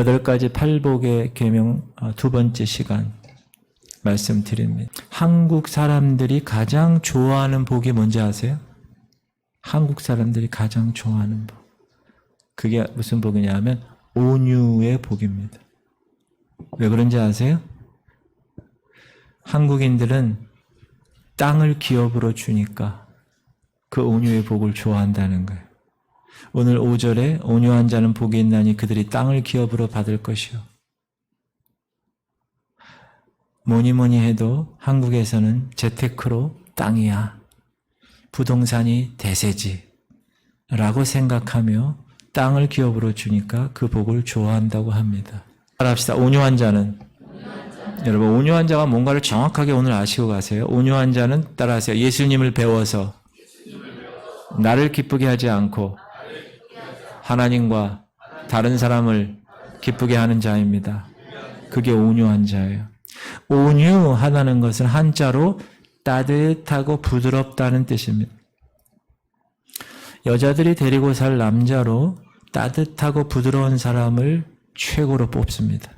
8가지 팔복의 계명 두 번째 시간 말씀드립니다. 한국 사람들이 가장 좋아하는 복이 뭔지 아세요? 한국 사람들이 가장 좋아하는 복. 그게 무슨 복이냐면 온유의 복입니다. 왜 그런지 아세요? 한국인들은 땅을 기업으로 주니까 그 온유의 복을 좋아한다는 거예요. 오늘 5절에 온유한 자는 복이 있나니 그들이 땅을 기업으로 받을 것이요. 뭐니 해도 한국에서는 재테크로 땅이야. 부동산이 대세지. 라고 생각하며 땅을 기업으로 주니까 그 복을 좋아한다고 합니다. 따라합시다. 온유한 자는. 여러분, 온유한 자가 뭔가를 정확하게 오늘 아시고 가세요. 온유한 자는 따라하세요. 예수님을 배워서 나를 기쁘게 하지 않고 하나님과 다른 사람을 기쁘게 하는 자입니다. 그게 온유한 자예요. 온유하다는 것은 한자로 따뜻하고 부드럽다는 뜻입니다. 여자들이 데리고 살 남자로 따뜻하고 부드러운 사람을 최고로 뽑습니다.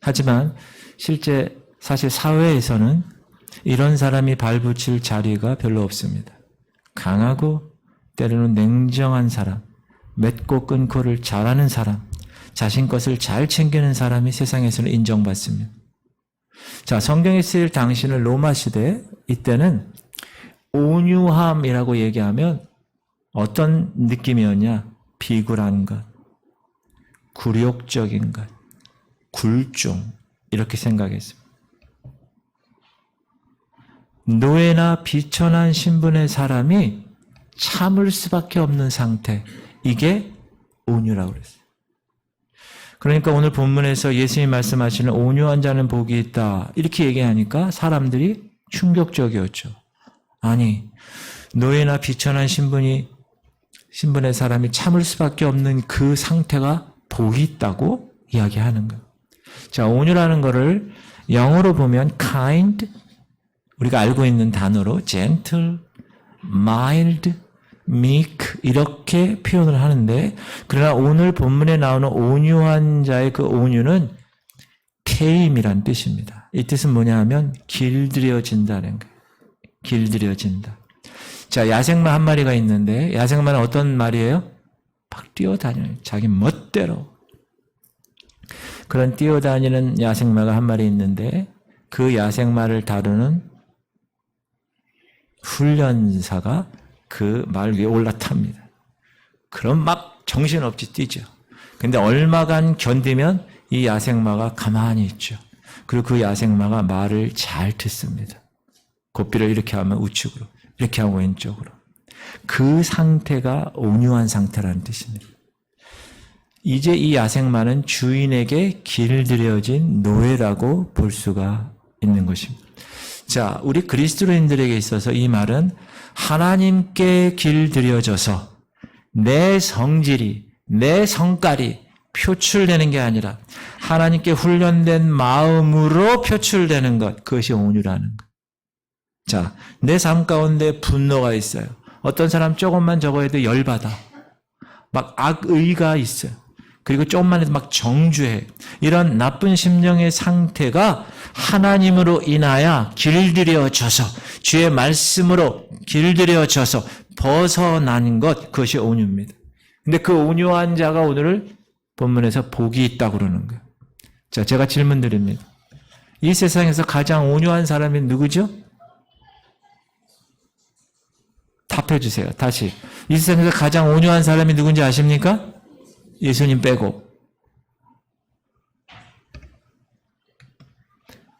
하지만 실제 사실 사회에서는 이런 사람이 발붙일 자리가 별로 없습니다. 강하고 때로는 냉정한 사람, 맺고 끊고를 잘하는 사람, 자신 것을 잘 챙기는 사람이 세상에서는 인정받습니다. 자, 성경에 쓰일 당시는 로마 시대, 이때는 온유함이라고 얘기하면 어떤 느낌이었냐? 비굴한 것, 굴욕적인 것, 굴종, 이렇게 생각했습니다. 노예나 비천한 신분의 사람이 참을 수밖에 없는 상태, 이게 온유라고 그랬어요. 그러니까 오늘 본문에서 예수님이 말씀하시는 온유한 자는 복이 있다, 이렇게 얘기하니까 사람들이 충격적이었죠. 아니, 노예나 비천한 신분의 사람이 참을 수밖에 없는 그 상태가 복이 있다고 이야기하는 거예요. 자, 온유라는 거를 영어로 보면 kind, 우리가 알고 있는 단어로 gentle, mild, meek 이렇게 표현을 하는데, 그러나 오늘 본문에 나오는 온유한 자의 그 온유는 tame이란 뜻입니다. 이 뜻은 뭐냐 하면 길들여진다는 거예요. 길들여진다. 자, 야생마 한 마리가 있는데 야생마는 어떤 말이에요? 막 뛰어다녀요. 자기 멋대로. 그런 뛰어다니는 야생마가 한 마리 있는데 그 야생마를 다루는 훈련사가 그 말 위에 올라탑니다. 그럼 막 정신없이 뛰죠. 근데 얼마간 견디면 이 야생마가 가만히 있죠. 그리고 그 야생마가 말을 잘 듣습니다. 고삐를 이렇게 하면 우측으로, 이렇게 하면 왼쪽으로. 그 상태가 온유한 상태라는 뜻입니다. 이제 이 야생마는 주인에게 길들여진 노예라고 볼 수가 있는 것입니다. 자, 우리 그리스도인들에게 있어서 이 말은 하나님께 길들여져서 내 성질이, 내 성깔이 표출되는 게 아니라 하나님께 훈련된 마음으로 표출되는 것, 그것이 온유라는 것. 자, 내 삶 가운데 분노가 있어요. 어떤 사람 조금만 적어 해도 열받아. 막 악의가 있어요. 그리고 조금만 해도 막 정죄해. 이런 나쁜 심령의 상태가 하나님으로 인하여 길들여져서, 주의 말씀으로 길들여져서 벗어난 것, 그것이 온유입니다. 근데 그 온유한 자가 오늘 본문에서 복이 있다고 그러는 거예요. 자, 제가 질문 드립니다. 이 세상에서 가장 온유한 사람이 누구죠? 답해 주세요. 다시. 이 세상에서 가장 온유한 사람이 누군지 아십니까? 예수님 빼고.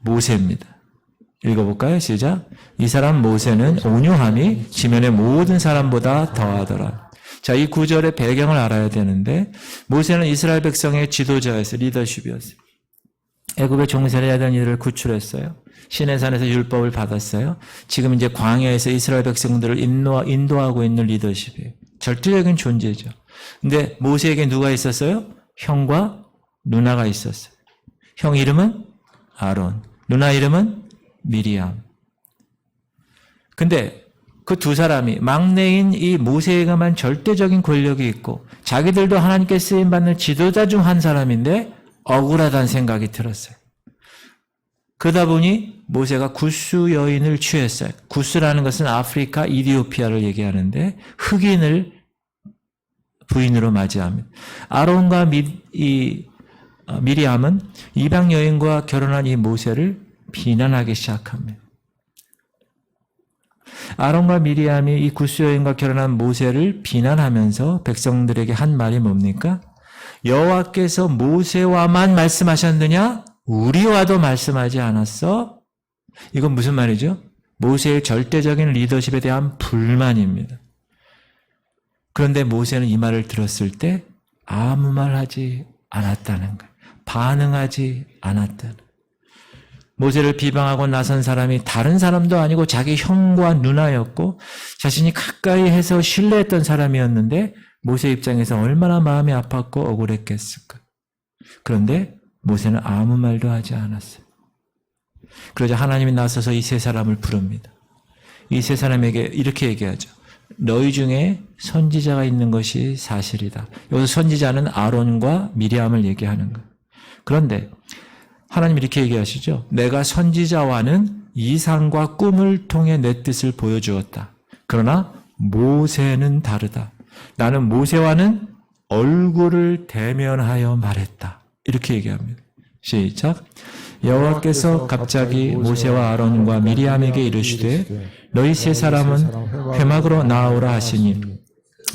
모세입니다. 읽어볼까요? 시작. 이 사람 모세는 온유함이 지면의 모든 사람보다 더하더라. 자, 이 구절의 배경을 알아야 되는데, 모세는 이스라엘 백성의 지도자였어요. 리더십이었어요. 애굽의 종살이 하던 이들을 구출했어요. 시내산에서 율법을 받았어요. 지금 이제 광야에서 이스라엘 백성들을 인도하고 있는 리더십이에요. 절대적인 존재죠. 근데 모세에게 누가 있었어요? 형과 누나가 있었어요. 형 이름은 아론, 누나 이름은 미리암. 근데 그 두 사람이 막내인 이 모세에게만 절대적인 권력이 있고 자기들도 하나님께 쓰임받는 지도자 중 한 사람인데 억울하다는 생각이 들었어요. 그러다 보니 모세가 구스 여인을 취했어요. 구스라는 것은 아프리카 이디오피아를 얘기하는데 흑인을 부인으로 맞이합니다. 아론과 미리암은 이방 여인과 결혼한 이 모세를 비난하기 시작합니다. 아론과 미리암이 이 구스 여인과 결혼한 모세를 비난하면서 백성들에게 한 말이 뭡니까? 여호와께서 모세와만 말씀하셨느냐? 우리와도 말씀하지 않았어? 이건 무슨 말이죠? 모세의 절대적인 리더십에 대한 불만입니다. 그런데 모세는 이 말을 들었을 때 아무 말 하지 않았다는 거예요. 반응하지 않았다는 거예요. 모세를 비방하고 나선 사람이 다른 사람도 아니고 자기 형과 누나였고 자신이 가까이 해서 신뢰했던 사람이었는데 모세 입장에서 얼마나 마음이 아팠고 억울했겠을까. 그런데 모세는 아무 말도 하지 않았어요. 그러자 하나님이 나서서 이 세 사람을 부릅니다. 이 세 사람에게 이렇게 얘기하죠. 너희 중에 선지자가 있는 것이 사실이다. 여기서 선지자는 아론과 미리암을 얘기하는 거예요. 그런데 하나님 이렇게 얘기하시죠. 내가 선지자와는 이상과 꿈을 통해 내 뜻을 보여주었다. 그러나 모세는 다르다. 나는 모세와는 얼굴을 대면하여 말했다. 이렇게 얘기합니다. 시작. 여호와께서 갑자기 모세와 아론과 미리암에게 이르시되 너희 세 사람은 회막으로 나아오라 하시니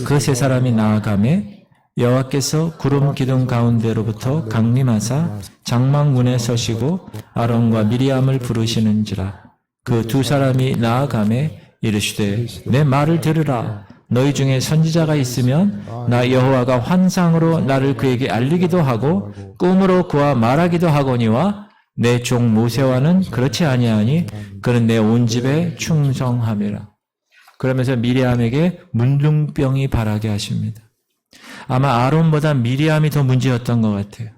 그 세 사람이 나아가매 여호와께서 구름 기둥 가운데로부터 강림하사 장막문에 서시고 아론과 미리암을 부르시는지라. 그 두 사람이 나아가매 이르시되 내 말을 들으라. 너희 중에 선지자가 있으면 나 여호와가 환상으로 나를 그에게 알리기도 하고 꿈으로 그와 말하기도 하거니와 내 종 모세와는 그렇지 아니하니 그는 내 온 집에 충성함이라. 그러면서 미리암에게 문둥병이 발하게 하십니다. 아마 아론보다 미리암이 더 문제였던 것 같아요.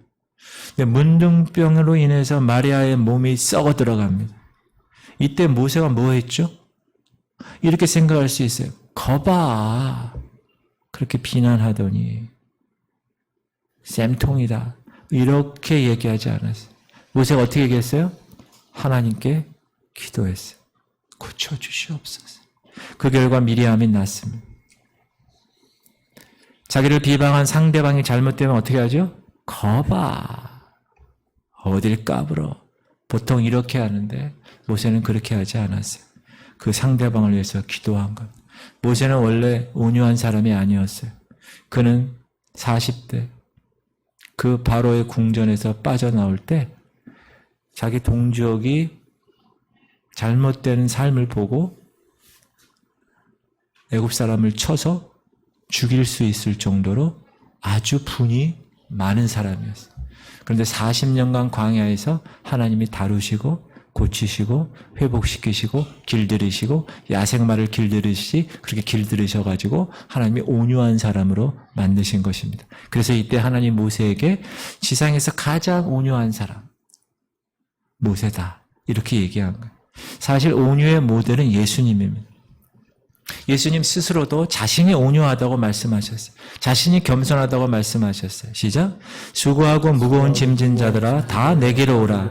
근데 문둥병으로 인해서 마리아의 몸이 썩어 들어갑니다. 이때 모세가 뭐 했죠? 이렇게 생각할 수 있어요. 거봐. 그렇게 비난하더니 쌤통이다. 이렇게 얘기하지 않았어요. 모세가 어떻게 얘기했어요? 하나님께 기도했어요. 고쳐주시옵소서. 그 결과 미리암이 났습니다. 자기를 비방한 상대방이 잘못되면 어떻게 하죠? 거봐. 어딜 까불어. 보통 이렇게 하는데 모세는 그렇게 하지 않았어요. 그 상대방을 위해서 기도한 것. 모세는 원래 온유한 사람이 아니었어요. 그는 40대 그 바로의 궁전에서 빠져나올 때 자기 동족이 잘못된 삶을 보고 애굽 사람을 쳐서 죽일 수 있을 정도로 아주 분이 많은 사람이었어요. 그런데 40년간 광야에서 하나님이 다루시고 고치시고 회복시키시고 길들이시고 야생마를 길들이시 그렇게 길들이셔가지고 하나님이 온유한 사람으로 만드신 것입니다. 그래서 이때 하나님 모세에게 지상에서 가장 온유한 사람 모세다 이렇게 얘기한 거예요. 사실 온유의 모델은 예수님입니다. 예수님 스스로도 자신이 온유하다고 말씀하셨어요. 자신이 겸손하다고 말씀하셨어요. 시작. 수고하고 무거운 짐진 자들아 다 내게로 오라.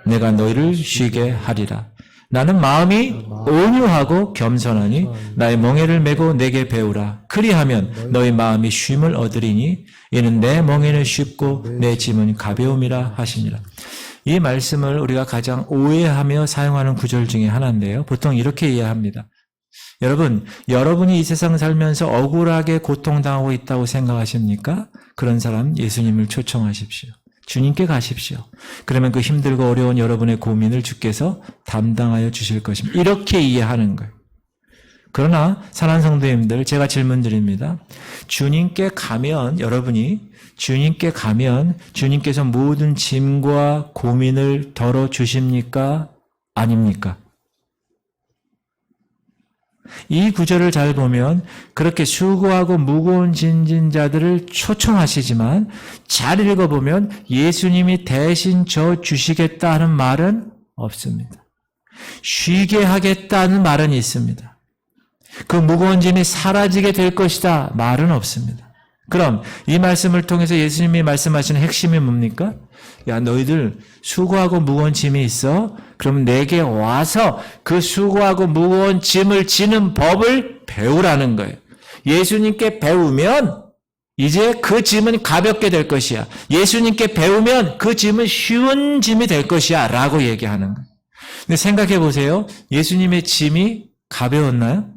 내가 너희를 쉬게 하리라. 나는 마음이 온유하고 겸손하니 나의 멍에를 메고 내게 배우라. 그리하면 너희 마음이 쉼을 얻으리니 이는 내 멍에는 쉽고 내 짐은 가벼움이라 하시니라. 이 말씀을 우리가 가장 오해하며 사용하는 구절 중에 하나인데요. 보통 이렇게 이해합니다. 여러분, 여러분이 이 세상 살면서 억울하게 고통당하고 있다고 생각하십니까? 그런 사람 예수님을 초청하십시오. 주님께 가십시오. 그러면 그 힘들고 어려운 여러분의 고민을 주께서 담당하여 주실 것입니다. 이렇게 이해하는 거예요. 그러나 사랑하는 성도님들, 제가 질문 드립니다. 주님께 가면 여러분이 주님께 가면 주님께서 모든 짐과 고민을 덜어주십니까? 아닙니까? 이 구절을 잘 보면 그렇게 수고하고 무거운 짐진 자들을 초청하시지만 잘 읽어보면 예수님이 대신 져 주시겠다 하는 말은 없습니다. 쉬게 하겠다는 말은 있습니다. 그 무거운 짐이 사라지게 될 것이다. 말은 없습니다. 그럼 이 말씀을 통해서 예수님이 말씀하시는 핵심이 뭡니까? 야, 너희들 수고하고 무거운 짐이 있어? 그럼 내게 와서 그 수고하고 무거운 짐을 지는 법을 배우라는 거예요. 예수님께 배우면 이제 그 짐은 가볍게 될 것이야. 예수님께 배우면 그 짐은 쉬운 짐이 될 것이야. 라고 얘기하는 거예요. 근데 생각해 보세요. 예수님의 짐이 가벼웠나요?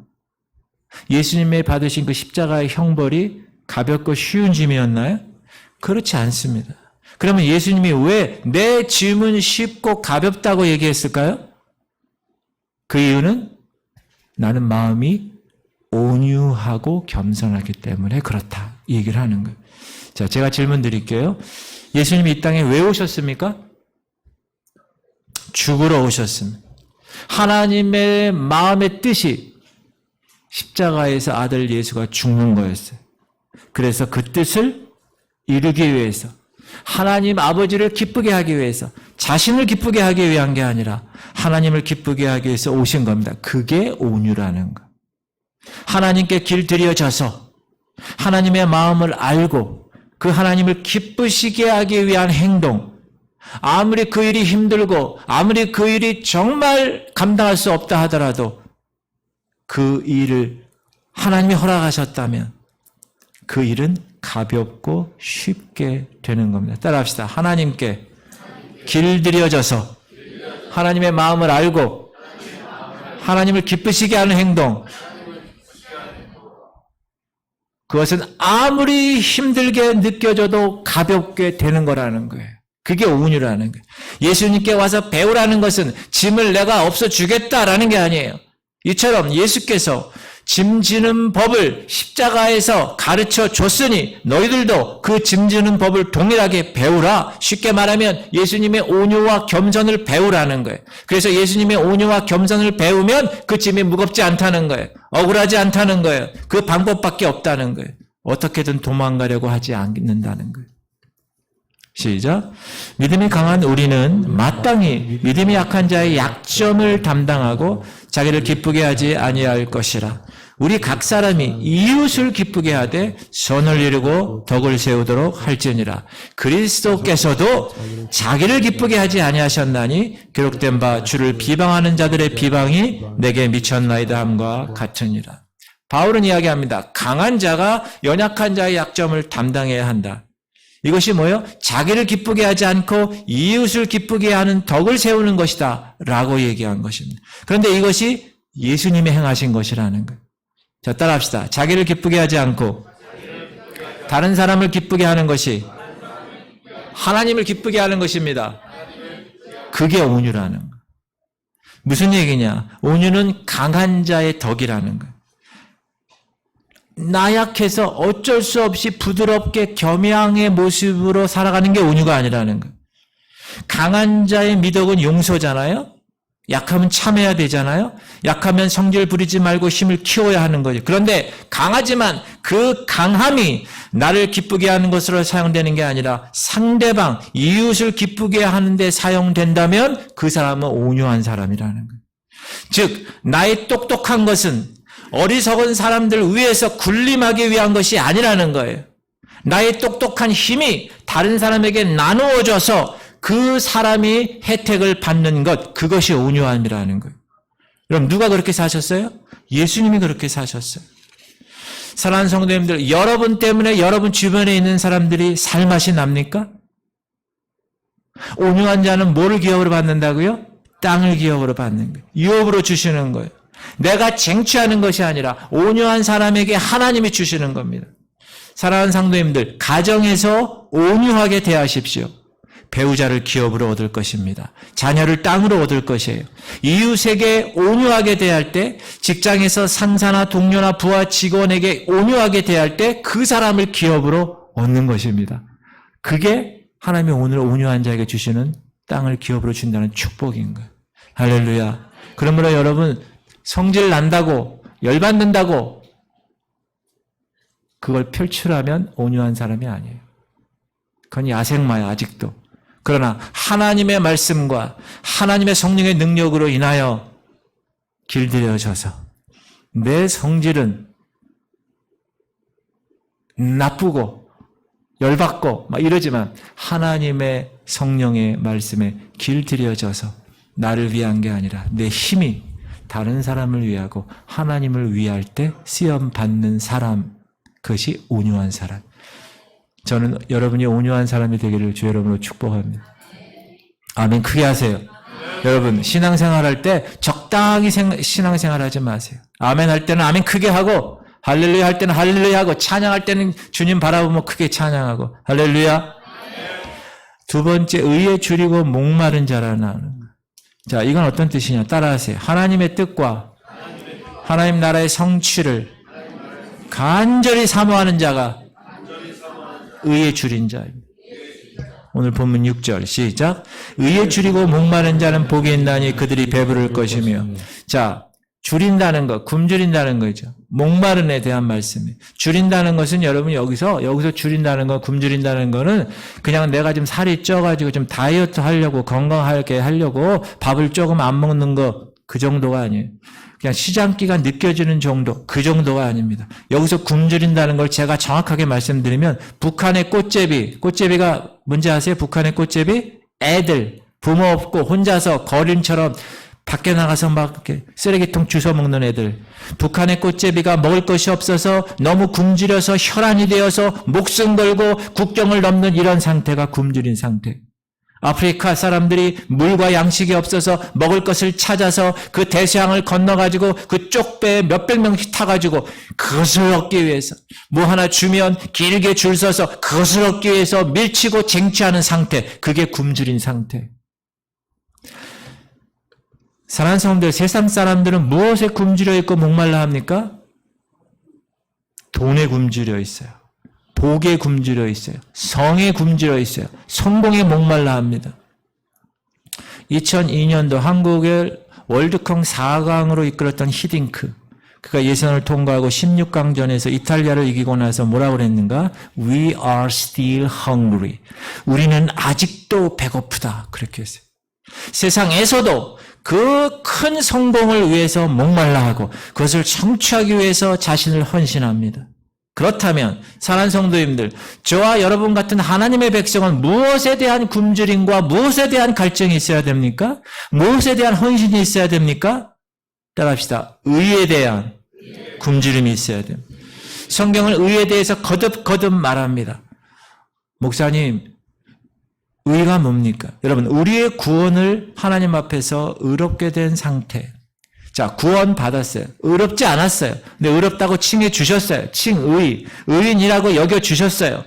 예수님의 받으신 그 십자가의 형벌이 가볍고 쉬운 짐이었나요? 그렇지 않습니다. 그러면 예수님이 왜 내 짐은 쉽고 가볍다고 얘기했을까요? 그 이유는 나는 마음이 온유하고 겸손하기 때문에 그렇다. 이 얘기를 하는 거예요. 자, 제가 질문 드릴게요. 예수님이 이 땅에 왜 오셨습니까? 죽으러 오셨습니다. 하나님의 마음의 뜻이 십자가에서 아들 예수가 죽는 거였어요. 그래서 그 뜻을 이루기 위해서 하나님 아버지를 기쁘게 하기 위해서 자신을 기쁘게 하기 위한 게 아니라 하나님을 기쁘게 하기 위해서 오신 겁니다. 그게 온유라는 거. 하나님께 길들여져서 하나님의 마음을 알고 그 하나님을 기쁘시게 하기 위한 행동, 아무리 그 일이 힘들고 아무리 그 일이 정말 감당할 수 없다 하더라도 그 일을 하나님이 허락하셨다면 그 일은 가볍고 쉽게 되는 겁니다. 따라합시다. 하나님께 길들여져서 하나님의 마음을 알고 하나님을 기쁘시게 하는 행동, 그것은 아무리 힘들게 느껴져도 가볍게 되는 거라는 거예요. 그게 온유라는 거예요. 예수님께 와서 배우라는 것은 짐을 내가 없어주겠다라는 게 아니에요. 이처럼 예수께서 짐 지는 법을 십자가에서 가르쳐 줬으니 너희들도 그 짐 지는 법을 동일하게 배우라. 쉽게 말하면 예수님의 온유와 겸손을 배우라는 거예요. 그래서 예수님의 온유와 겸손을 배우면 그 짐이 무겁지 않다는 거예요. 억울하지 않다는 거예요. 그 방법밖에 없다는 거예요. 어떻게든 도망가려고 하지 않는다는 거예요. 시작. 믿음이 강한 우리는 마땅히 믿음이 약한 자의 약점을 담당하고 자기를 기쁘게 하지 아니할 것이라. 우리 각 사람이 이웃을 기쁘게 하되 선을 이루고 덕을 세우도록 할지니라. 그리스도께서도 자기를 기쁘게 하지 아니하셨나니 기록된 바 주를 비방하는 자들의 비방이 내게 미쳤나이다 함과 같으니라. 바울은 이야기합니다. 강한 자가 연약한 자의 약점을 담당해야 한다. 이것이 뭐예요? 자기를 기쁘게 하지 않고 이웃을 기쁘게 하는 덕을 세우는 것이다 라고 얘기한 것입니다. 그런데 이것이 예수님이 행하신 것이라는 거예요. 자, 따라합시다. 자기를 기쁘게 하지 않고 다른 사람을 기쁘게 하는 것이 하나님을 기쁘게 하는 것입니다. 그게 온유라는 거예요. 무슨 얘기냐? 온유는 강한 자의 덕이라는 거예요. 나약해서 어쩔 수 없이 부드럽게 겸양의 모습으로 살아가는 게 온유가 아니라는 거예요. 강한 자의 미덕은 용서잖아요. 약하면 참아야 되잖아요. 약하면 성질 부리지 말고 힘을 키워야 하는 거죠. 그런데 강하지만 그 강함이 나를 기쁘게 하는 것으로 사용되는 게 아니라 상대방, 이웃을 기쁘게 하는데 사용된다면 그 사람은 온유한 사람이라는 거예요. 즉, 나의 똑똑한 것은 어리석은 사람들 위해서 군림하기 위한 것이 아니라는 거예요. 나의 똑똑한 힘이 다른 사람에게 나누어져서 그 사람이 혜택을 받는 것, 그것이 온유함이라는 거예요. 그럼 누가 그렇게 사셨어요? 예수님이 그렇게 사셨어요. 사랑하는 성도님들, 여러분 때문에 여러분 주변에 있는 사람들이 살맛이 납니까? 온유한 자는 뭐를 기업으로 받는다고요? 땅을 기업으로 받는 거예요. 유업으로 주시는 거예요. 내가 쟁취하는 것이 아니라 온유한 사람에게 하나님이 주시는 겁니다. 사랑하는 성도님들, 가정에서 온유하게 대하십시오. 배우자를 기업으로 얻을 것입니다. 자녀를 땅으로 얻을 것이에요. 이웃에게 온유하게 대할 때, 직장에서 상사나 동료나 부하 직원에게 온유하게 대할 때 그 사람을 기업으로 얻는 것입니다. 그게 하나님이 오늘 온유한 자에게 주시는 땅을 기업으로 준다는 축복인 거예요. 할렐루야. 그러므로 여러분, 성질 난다고, 열받는다고 그걸 표출하면 온유한 사람이 아니에요. 그건 야생마야, 아직도. 그러나 하나님의 말씀과 하나님의 성령의 능력으로 인하여 길들여져서 내 성질은 나쁘고 열받고 막 이러지만 하나님의 성령의 말씀에 길들여져서 나를 위한 게 아니라 내 힘이 다른 사람을 위하고 하나님을 위할 때 시험받는 사람, 그것이 온유한 사람. 저는 여러분이 온유한 사람이 되기를 주 여러분으로 축복합니다. 아멘. 크게 하세요. 여러분 신앙생활 할 때 적당히 신앙생활 하지 마세요. 아멘 할 때는 아멘 크게 하고 할렐루야 할 때는 할렐루야 하고 찬양할 때는 주님 바라보며 크게 찬양하고 할렐루야. 두 번째, 의에 줄이고 목마른 자라 나오는 거예요. 자, 이건 어떤 뜻이냐? 따라하세요. 하나님의 뜻과 하나님 나라의 성취를 간절히 사모하는 자가 의에 줄인 자입니다. 오늘 본문 6절 시작. 의에 줄이고 목마른 자는 복이 있나니 그들이 배부를 것이며. 자, 줄인다는 것, 굶주린다는 거죠. 목마른에 대한 말씀이에요. 줄인다는 것은 여러분 여기서 줄인다는 거, 굶주린다는 거는 그냥 내가 좀 살이 쪄가지고 좀 다이어트 하려고 건강하게 하려고 밥을 조금 안 먹는 거 그 정도가 아니에요. 그냥 시장기가 느껴지는 정도, 그 정도가 아닙니다. 여기서 굶주린다는 걸 제가 정확하게 말씀드리면 북한의 꽃제비가 뭔지 아세요? 북한의 꽃제비? 애들, 부모 없고 혼자서 거린처럼 밖에 나가서 막 이렇게 쓰레기통 주워 먹는 애들. 북한의 꽃제비가 먹을 것이 없어서 너무 굶주려서 혈안이 되어서 목숨 걸고 국경을 넘는 이런 상태가 굶주린 상태. 아프리카 사람들이 물과 양식이 없어서 먹을 것을 찾아서 그 대서양을 건너가지고 그 쪽배에 몇백 명씩 타가지고 그것을 얻기 위해서 뭐 하나 주면 길게 줄 서서 그것을 얻기 위해서 밀치고 쟁취하는 상태. 그게 굶주린 상태. 사랑하는 성도들, 세상 사람들은 무엇에 굶주려 있고 목말라 합니까? 돈에 굶주려 있어요. 복에 굶주려 있어요. 성에 굶주려 있어요. 성공에 목말라 합니다. 2002년도 한국을 월드컵 4강으로 이끌었던 히딩크. 그가 예선을 통과하고 16강전에서 이탈리아를 이기고 나서 뭐라고 그랬는가? We are still hungry. 우리는 아직도 배고프다. 그렇게 했어요. 세상에서도 그 큰 성공을 위해서 목말라 하고 그것을 성취하기 위해서 자신을 헌신합니다. 그렇다면 사랑하는 성도님들, 저와 여러분 같은 하나님의 백성은 무엇에 대한 굶주림과 무엇에 대한 갈증이 있어야 됩니까? 무엇에 대한 헌신이 있어야 됩니까? 따라합시다. 의에 대한 굶주림이 있어야 됩니다. 성경은 의에 대해서 거듭 말합니다. 목사님, 의가 뭡니까? 여러분, 우리의 구원을 하나님 앞에서 의롭게 된 상태. 자, 구원 받았어요. 의롭지 않았어요. 근데 의롭다고 칭해 주셨어요. 의인이라고 여겨 주셨어요.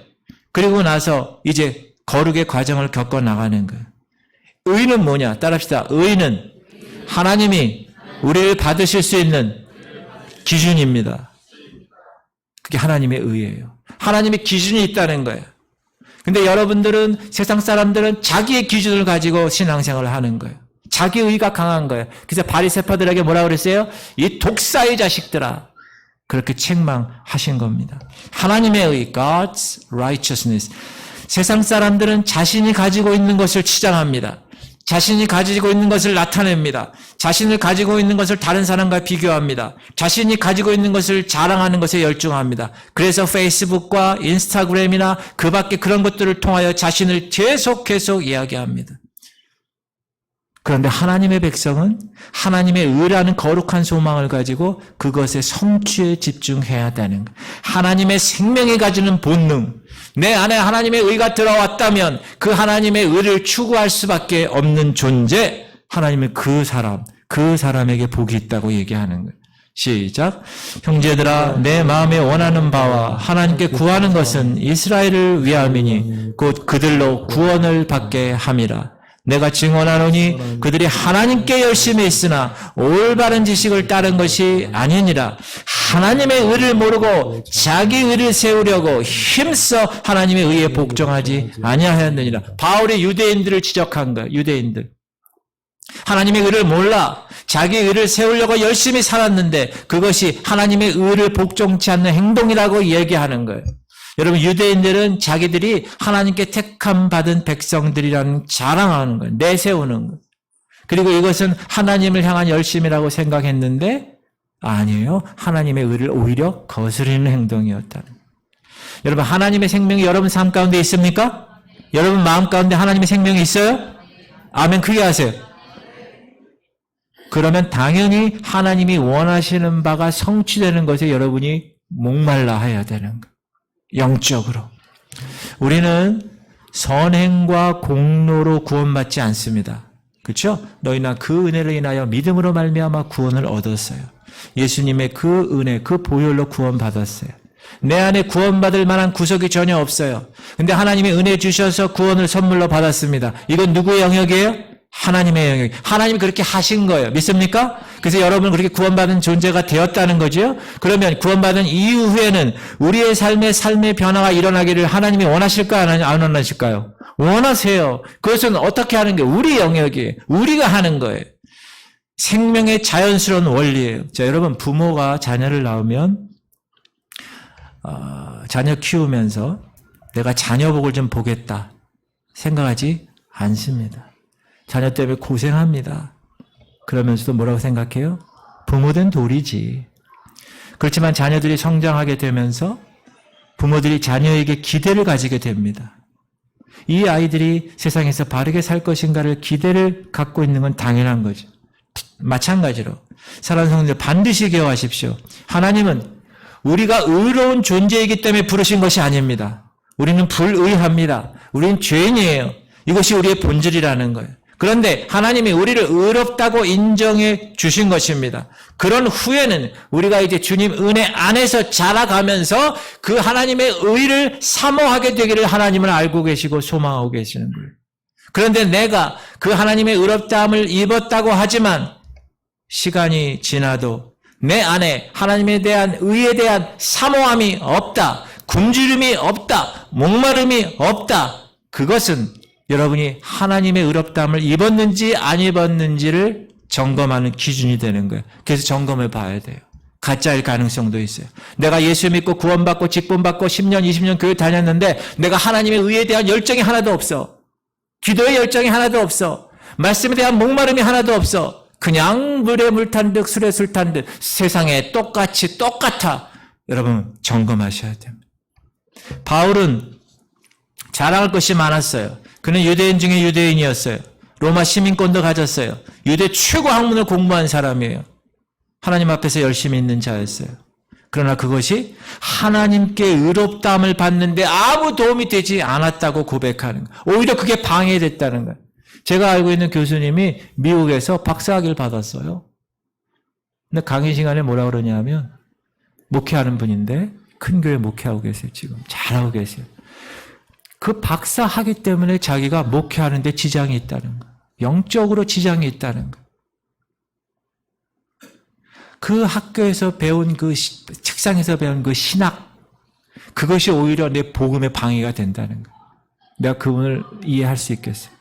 그리고 나서 이제 거룩의 과정을 겪어 나가는 거예요. 의는 뭐냐? 따라합시다. 의는 하나님이 우리를 받으실 수 있는 기준입니다. 그게 하나님의 의예요. 하나님의 기준이 있다는 거예요. 근데 여러분들은, 세상 사람들은 자기의 기준을 가지고 신앙생활을 하는 거예요. 자기 의가 강한 거예요. 그래서 바리새파들에게 뭐라고 그랬어요? 이 독사의 자식들아. 그렇게 책망하신 겁니다. 하나님의 의, God's righteousness. 세상 사람들은 자신이 가지고 있는 것을 치장합니다. 자신이 가지고 있는 것을 나타냅니다. 자신을 가지고 있는 것을 다른 사람과 비교합니다. 자신이 가지고 있는 것을 자랑하는 것에 열중합니다. 그래서 페이스북과 인스타그램이나 그 밖에 그런 것들을 통하여 자신을 계속 이야기합니다. 그런데 하나님의 백성은 하나님의 의라는 거룩한 소망을 가지고 그것의 성취에 집중해야 되는 거예요. 하나님의 생명이 가지는 본능, 내 안에 하나님의 의가 들어왔다면 그 하나님의 의를 추구할 수밖에 없는 존재, 하나님의 그 사람에게 복이 있다고 얘기하는 거예요. 시작. 형제들아, 내 마음에 원하는 바와 하나님께 구하는 것은 이스라엘을 위함이니 곧 그들로 구원을 받게 함이라. 내가 증언하노니 그들이 하나님께 열심히 있으나 올바른 지식을 따른 것이 아니니라. 하나님의 의를 모르고 자기 의를 세우려고 힘써 하나님의 의에 복종하지 아니하였느니라. 바울이 유대인들을 지적한 거예요. 유대인들. 하나님의 의를 몰라 자기 의를 세우려고 열심히 살았는데 그것이 하나님의 의를 복종치 않는 행동이라고 얘기하는 거예요. 여러분, 유대인들은 자기들이 하나님께 택함 받은 백성들이라는 자랑하는 거예요. 내세우는 거예요. 그리고 이것은 하나님을 향한 열심이라고 생각했는데 아니에요. 하나님의 의를 오히려 거스르는 행동이었다는 거예요. 여러분, 하나님의 생명이 여러분 삶 가운데 있습니까? 여러분 마음 가운데 하나님의 생명이 있어요? 아멘. 크게 하세요. 그러면 당연히 하나님이 원하시는 바가 성취되는 것에 여러분이 목말라 해야 되는 거예요. 영적으로. 우리는 선행과 공로로 구원받지 않습니다. 그렇죠? 너희나 그 은혜로 인하여 믿음으로 말미암아 구원을 얻었어요. 예수님의 그 은혜, 그 보혈로 구원받았어요. 내 안에 구원받을 만한 구석이 전혀 없어요. 근데 하나님이 은혜 주셔서 구원을 선물로 받았습니다. 이건 누구의 영역이에요? 하나님의 영역. 하나님이 그렇게 하신 거예요. 믿습니까? 그래서 여러분은 그렇게 구원받은 존재가 되었다는 거죠. 그러면 구원받은 이후에는 우리의 삶의 변화가 일어나기를 하나님이 원하실까 안 원하실까요? 원하세요. 그것은 어떻게 하는 게 우리 영역이에요. 우리가 하는 거예요. 생명의 자연스러운 원리예요. 자, 여러분 부모가 자녀를 낳으면 자녀 키우면서 내가 자녀 복을 좀 보겠다 생각하지 않습니다. 자녀 때문에 고생합니다. 그러면서도 뭐라고 생각해요? 부모된 도리지. 그렇지만 자녀들이 성장하게 되면서 부모들이 자녀에게 기대를 가지게 됩니다. 이 아이들이 세상에서 바르게 살 것인가를 기대를 갖고 있는 건 당연한 거죠. 마찬가지로 사랑하는 성도들 반드시 기억하십시오. 하나님은 우리가 의로운 존재이기 때문에 부르신 것이 아닙니다. 우리는 불의합니다. 우리는 죄인이에요. 이것이 우리의 본질이라는 거예요. 그런데 하나님이 우리를 의롭다고 인정해 주신 것입니다. 그런 후에는 우리가 이제 주님 은혜 안에서 자라가면서 그 하나님의 의를 사모하게 되기를 하나님은 알고 계시고 소망하고 계시는 거예요. 그런데 내가 그 하나님의 의롭다함을 입었다고 하지만 시간이 지나도 내 안에 하나님에 대한 의에 대한 사모함이 없다. 굶주림이 없다. 목마름이 없다. 그것은 여러분이 하나님의 의롭다함을 입었는지 안 입었는지를 점검하는 기준이 되는 거예요. 그래서 점검해 봐야 돼요. 가짜일 가능성도 있어요. 내가 예수 믿고 구원받고 직분받고 10년, 20년 교회 다녔는데 내가 하나님의 의에 대한 열정이 하나도 없어. 기도의 열정이 하나도 없어. 말씀에 대한 목마름이 하나도 없어. 그냥 물에 물 탄 듯 술에 술 탄 듯 세상에 똑같아. 여러분 점검하셔야 됩니다. 바울은 자랑할 것이 많았어요. 그는 유대인 중에 유대인이었어요. 로마 시민권도 가졌어요. 유대 최고 학문을 공부한 사람이에요. 하나님 앞에서 열심히 있는 자였어요. 그러나 그것이 하나님께 의롭다함을 받는데 아무 도움이 되지 않았다고 고백하는 거예요. 오히려 그게 방해됐다는 거예요. 제가 알고 있는 교수님이 미국에서 박사학위를 받았어요. 근데 강의 시간에 뭐라 그러냐면 목회하는 분인데 큰 교회 목회하고 계세요. 지금 잘하고 계세요. 그 박사 하기 때문에 자기가 목회하는데 지장이 있다는 거예요. 영적으로 지장이 있다는 거예요. 그 학교에서 배운 그 책상에서 배운 그 신학 그것이 오히려 내 복음의 방해가 된다는 거예요. 내가 그분을 이해할 수 있겠어요.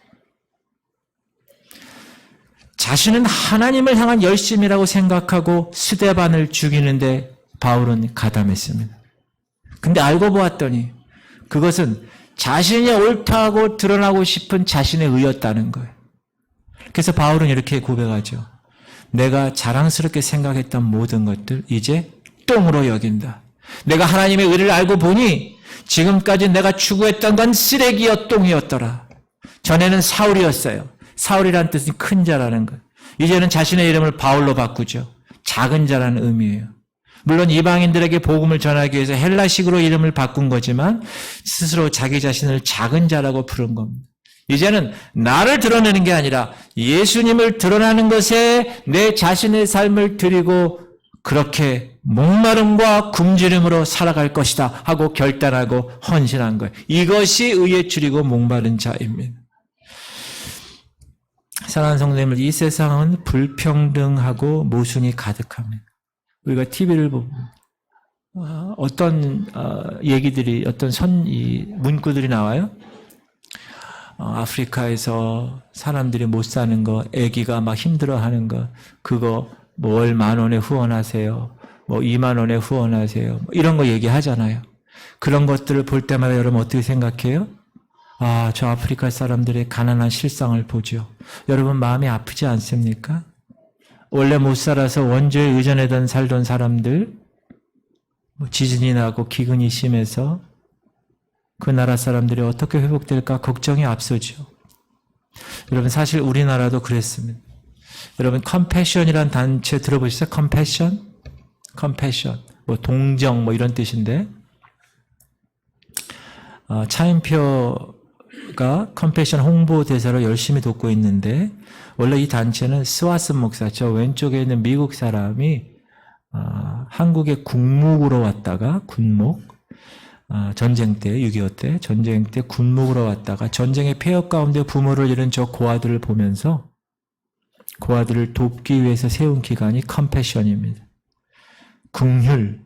자신은 하나님을 향한 열심이라고 생각하고 스데반을 죽이는데 바울은 가담했습니다. 근데 알고 보았더니 그것은 자신이 옳다고 드러나고 싶은 자신의 의였다는 거예요. 그래서 바울은 이렇게 고백하죠. 내가 자랑스럽게 생각했던 모든 것들 이제 똥으로 여긴다. 내가 하나님의 의를 알고 보니 지금까지 내가 추구했던 건 쓰레기여 똥이었더라. 전에는 사울이었어요. 사울이라는 뜻은 큰 자라는 것. 이제는 자신의 이름을 바울로 바꾸죠. 작은 자라는 의미예요. 물론 이방인들에게 복음을 전하기 위해서 헬라식으로 이름을 바꾼 거지만 스스로 자기 자신을 작은 자라고 부른 겁니다. 이제는 나를 드러내는 게 아니라 예수님을 드러나는 것에 내 자신의 삶을 드리고 그렇게 목마름과 굶주림으로 살아갈 것이다 하고 결단하고 헌신한 거예요. 이것이 의에 줄이고 목마른 자입니다. 사랑하는 성도님들, 이 세상은 불평등하고 모순이 가득합니다. 우리가 TV를 보면 어떤 얘기들이 어떤 문구들이 나와요. 아프리카에서 사람들이 못 사는 거, 아기가 막 힘들어하는 거, 그거 뭐 월 10,000원에 후원하세요, 뭐 20,000원에 후원하세요, 뭐 이런 거 얘기하잖아요. 그런 것들을 볼 때마다 여러분 어떻게 생각해요? 아, 저 아프리카 사람들의 가난한 실상을 보죠. 여러분 마음이 아프지 않습니까? 원래 못 살아서 원조에 의존하던 살던 사람들, 지진이 나고 기근이 심해서 그 나라 사람들이 어떻게 회복될까 걱정이 앞서죠. 여러분 사실 우리나라도 그랬습니다. 여러분 컴패션이라는 단체 들어보셨어요? 컴패션? 컴패션. 동정 이런 뜻인데 차인표가 컴패션 홍보대사로 열심히 돕고 있는데 원래 이 단체는 스와슨 목사, 저 왼쪽에 있는 미국 사람이 한국에 군목으로 왔다가 전쟁 때 6.25 때 전쟁 때 군목으로 왔다가 전쟁의 폐역 가운데 부모를 잃은 저 고아들을 보면서 고아들을 돕기 위해서 세운 기관이 컴패션입니다. 긍휼,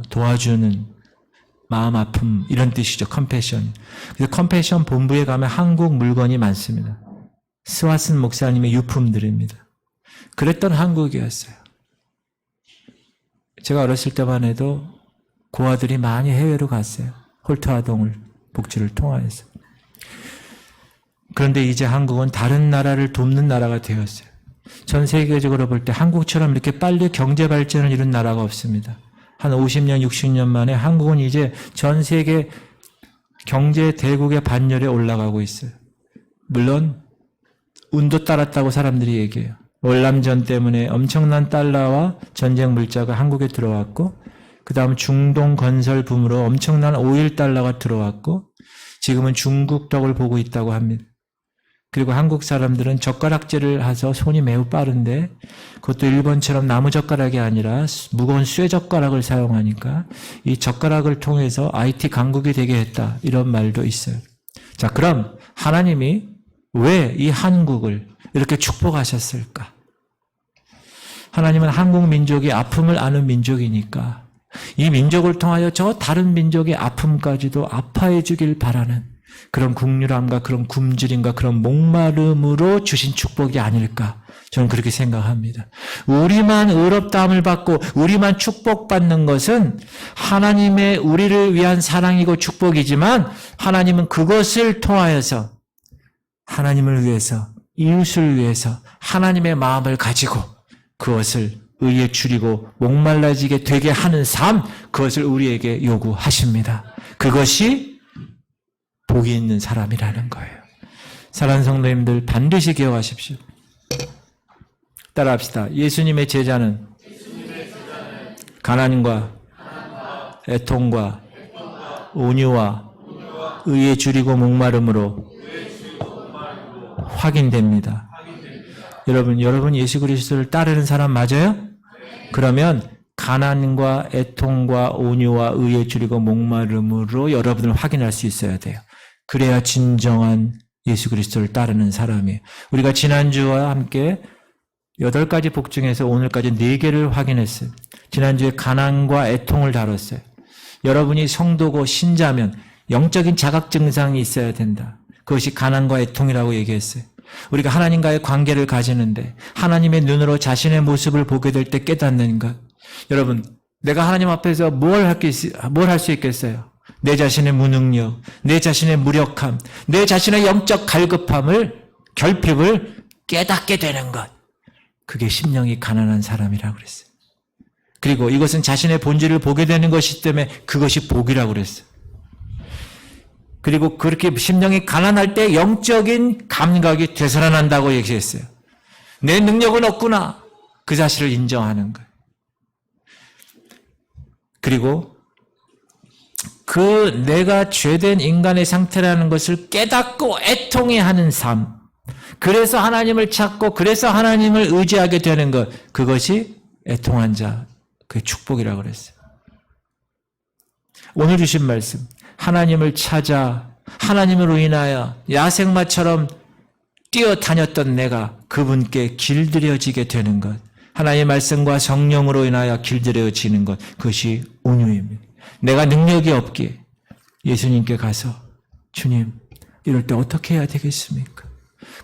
도와주는 마음 아픔 이런 뜻이죠. 컴패션. 그래서 컴패션 본부에 가면 한국 물건이 많습니다. 스와슨 목사님의 유품들입니다. 그랬던 한국이었어요. 제가 어렸을 때만 해도 고아들이 많이 해외로 갔어요. 홀트 아동을 복지를 통하여서. 그런데 이제 한국은 다른 나라를 돕는 나라가 되었어요. 전 세계적으로 볼 때 한국처럼 이렇게 빨리 경제 발전을 이룬 나라가 없습니다. 한 50년, 60년 만에 한국은 이제 전 세계 경제 대국의 반열에 올라가고 있어요. 물론 운도 따랐다고 사람들이 얘기해요. 월남전 때문에 엄청난 달러와 전쟁 물자가 한국에 들어왔고 그 다음 중동 건설 붐으로 엄청난 오일 달러가 들어왔고 지금은 중국 덕을 보고 있다고 합니다. 그리고 한국 사람들은 젓가락질을 해서 손이 매우 빠른데 그것도 일본처럼 나무젓가락이 아니라 무거운 쇠젓가락을 사용하니까 이 젓가락을 통해서 IT 강국이 되게 했다. 이런 말도 있어요. 자, 그럼 하나님이 왜 이 한국을 이렇게 축복하셨을까? 하나님은 한국 민족이 아픔을 아는 민족이니까 이 민족을 통하여 저 다른 민족의 아픔까지도 아파해 주길 바라는 그런 긍휼함과 그런 굶주림과 그런 목마름으로 주신 축복이 아닐까 저는 그렇게 생각합니다. 우리만 의롭다함을 받고 우리만 축복받는 것은 하나님의 우리를 위한 사랑이고 축복이지만 하나님은 그것을 통하여서 하나님을 위해서 이웃을 위해서 하나님의 마음을 가지고 그것을 의에 줄이고 목말라지게 되게 하는 삶 그것을 우리에게 요구하십니다. 그것이 복이 있는 사람이라는 거예요. 사랑하는 성도님들 반드시 기억하십시오. 따라합시다. 예수님의 제자는 가난과 애통과 온유와 의에 줄이고 목마름으로 확인됩니다. 여러분 예수 그리스도를 따르는 사람 맞아요? 그러면 가난과 애통과 온유와 의에 줄이고 목마름으로 여러분을 확인할 수 있어야 돼요. 그래야 진정한 예수 그리스도를 따르는 사람이에요. 우리가 지난주와 함께 8가지 복 중에서 오늘까지 4개를 확인했어요. 지난주에 가난과 애통을 다뤘어요. 여러분이 성도고 신자면 영적인 자각 증상이 있어야 된다. 그것이 가난과 애통이라고 얘기했어요. 우리가 하나님과의 관계를 가지는데 하나님의 눈으로 자신의 모습을 보게 될 때 깨닫는 것. 여러분, 내가 하나님 앞에서 뭘 할 수 있겠어요? 내 자신의 무능력, 내 자신의 무력함, 내 자신의 영적 갈급함을, 결핍을 깨닫게 되는 것. 그게 심령이 가난한 사람이라고 그랬어요. 그리고 이것은 자신의 본질을 보게 되는 것이기 때문에 그것이 복이라고 그랬어요. 그리고 그렇게 심령이 가난할 때 영적인 감각이 되살아난다고 얘기했어요. 내 능력은 없구나. 그 사실을 인정하는 거예요. 그리고 그 내가 죄된 인간의 상태라는 것을 깨닫고 애통해하는 삶. 그래서 하나님을 찾고 그래서 하나님을 의지하게 되는 것. 그것이 애통한 자, 그게 축복이라고 그랬어요. 오늘 주신 말씀. 하나님을 찾아 하나님으로 인하여 야생마처럼 뛰어다녔던 내가 그분께 길들여지게 되는 것. 하나님의 말씀과 성령으로 인하여 길들여지는 것. 그것이 온유입니다. 내가 능력이 없기에 예수님께 가서 주님 이럴 때 어떻게 해야 되겠습니까?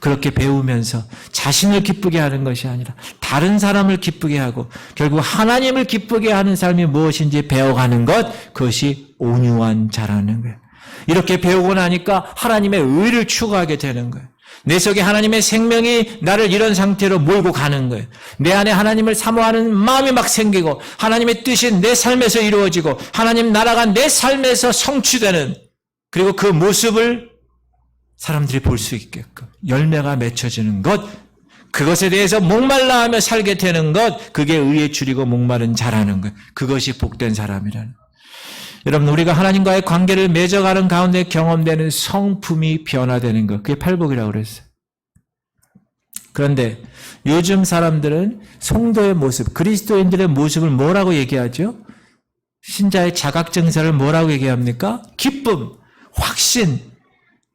그렇게 배우면서 자신을 기쁘게 하는 것이 아니라 다른 사람을 기쁘게 하고 결국 하나님을 기쁘게 하는 삶이 무엇인지 배워가는 것. 그것이 온유한 자라는 거예요. 이렇게 배우고 나니까 하나님의 의를 추구하게 되는 거예요. 내 속에 하나님의 생명이 나를 이런 상태로 몰고 가는 거예요. 내 안에 하나님을 사모하는 마음이 막 생기고 하나님의 뜻이 내 삶에서 이루어지고 하나님 나라가 내 삶에서 성취되는, 그리고 그 모습을 사람들이 볼 수 있게끔 열매가 맺혀지는 것, 그것에 대해서 목말라하며 살게 되는 것, 그게 의에 줄이고 목마른 자라는 것, 그것이 복된 사람이라는. 여러분, 우리가 하나님과의 관계를 맺어가는 가운데 경험되는 성품이 변화되는 것, 그게 팔복이라고 그랬어요. 그런데 요즘 사람들은 성도의 모습, 그리스도인들의 모습을 뭐라고 얘기하죠? 신자의 자각증서를 뭐라고 얘기합니까? 기쁨, 확신.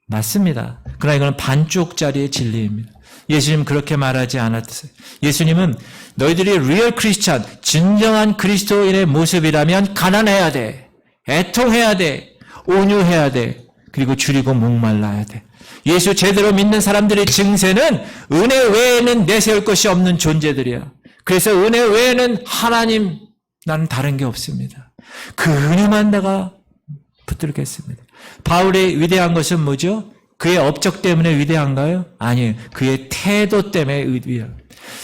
맞습니다. 그러나 이건 반쪽짜리의 진리입니다. 예수님 그렇게 말하지 않았어요. 예수님은 너희들이 리얼 크리스찬, 진정한 그리스도인의 모습이라면 가난해야 돼, 애통해야 돼, 온유해야 돼, 그리고 줄이고 목말라야 돼. 예수 제대로 믿는 사람들의 증세는 은혜 외에는 내세울 것이 없는 존재들이야. 그래서 은혜 외에는 하나님, 나는 다른 게 없습니다. 그 은혜만 내가 붙들겠습니다. 바울의 위대한 것은 뭐죠? 그의 업적 때문에 위대한가요? 아니에요. 그의 태도 때문에 위대해요.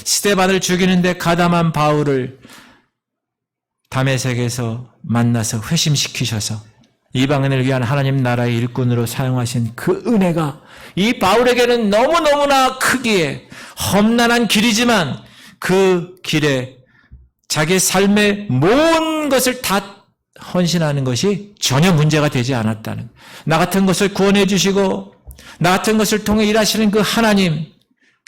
스데반을 죽이는데 가담한 바울을 다메섹에서 만나서 회심시키셔서 이방인을 위한 하나님 나라의 일꾼으로 사용하신 그 은혜가 이 바울에게는 너무너무나 크기에 험난한 길이지만 그 길에 자기 삶의 모든 것을 다 헌신하는 것이 전혀 문제가 되지 않았다는, 나 같은 것을 구원해 주시고 나 같은 것을 통해 일하시는 그 하나님,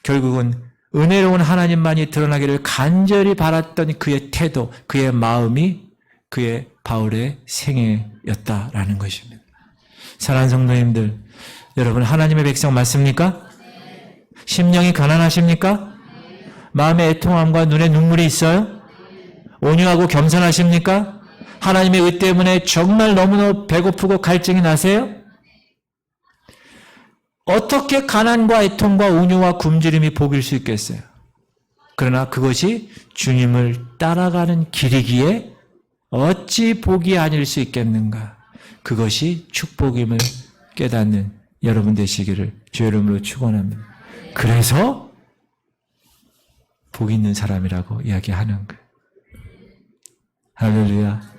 결국은 은혜로운 하나님만이 드러나기를 간절히 바랐던 그의 태도, 그의 마음이 그의 바울의 생애였다라는 것입니다. 사랑하는 성도님들, 여러분 하나님의 백성 맞습니까? 심령이 가난하십니까? 마음에 애통함과 눈에 눈물이 있어요? 온유하고 겸손하십니까? 하나님의 의 때문에 정말 너무너무 배고프고 갈증이 나세요? 어떻게 가난과 애통과 온유와 굶주림이 복일 수 있겠어요? 그러나 그것이 주님을 따라가는 길이기에 어찌 복이 아닐 수 있겠는가? 그것이 축복임을 깨닫는 여러분 되시기를 주의 이름으로 축원합니다. 그래서 복 있는 사람이라고 이야기하는 거예요. 할렐루야.